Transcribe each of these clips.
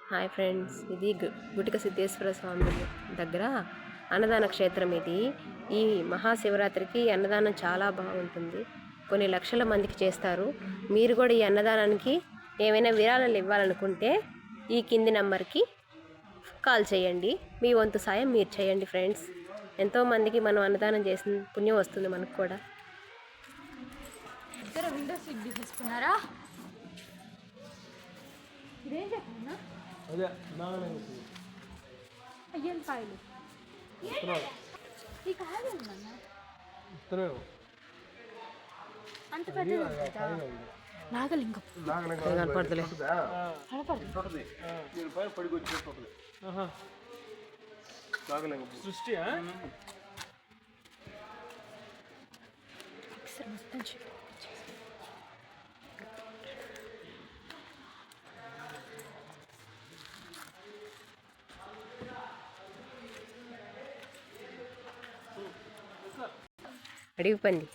Hi friends, ఇది గుటిక సిద్ధేశ్వర స్వామి దగ్గర అన్నదాన క్షేత్రం. ఇది ఈ మహాశివరాత్రికి అన్నదానం చాలా బాగుంటుంది. కొన్ని లక్షల మందికి చేస్తారు. మీరు కూడా ఈ అన్నదానానికి ఏమైనా విరాళాలు ఇవ్వాలనుకుంటే ఈ కింది నంబర్కి కాల్ చేయండి. మీ వంతు సాయం మీరు చేయండి ఫ్రెండ్స్. ఎంతోమందికి మనం అన్నదానం చేసిన పుణ్యం వస్తుంది మనకు కూడా. విండో సీట్ తీసుకున్నారా? ఇదేం చెప్పన్నా? అయ్యన్ కాయలు ఈ కాయలు అంత పెద్ద నాగలింగం కనపడతలే. సృష్టి అడిగి పంది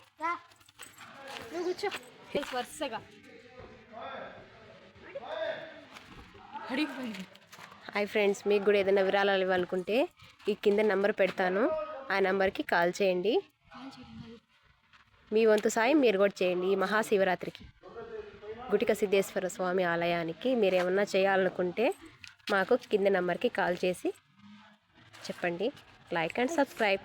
నువ్వు కూర్చో వరుసగా అడిగిపోయింది. హాయ్ ఫ్రెండ్స్, మీకు కూడా ఏదైనా విరాళాలు ఇవ్వాలనుకుంటే ఈ కింద నంబర్ పెడతాను. ఆ నంబర్కి కాల్ చేయండి. మీ వంతు సాయం మీరు కూడా చేయండి. ఈ మహాశివరాత్రికి గుటిక సిద్ధేశ్వర స్వామి ఆలయానికి మీరు ఏమన్నా చేయాలనుకుంటే మాకు కింద నంబర్కి కాల్ చేసి చెప్పండి. Like and subscribe.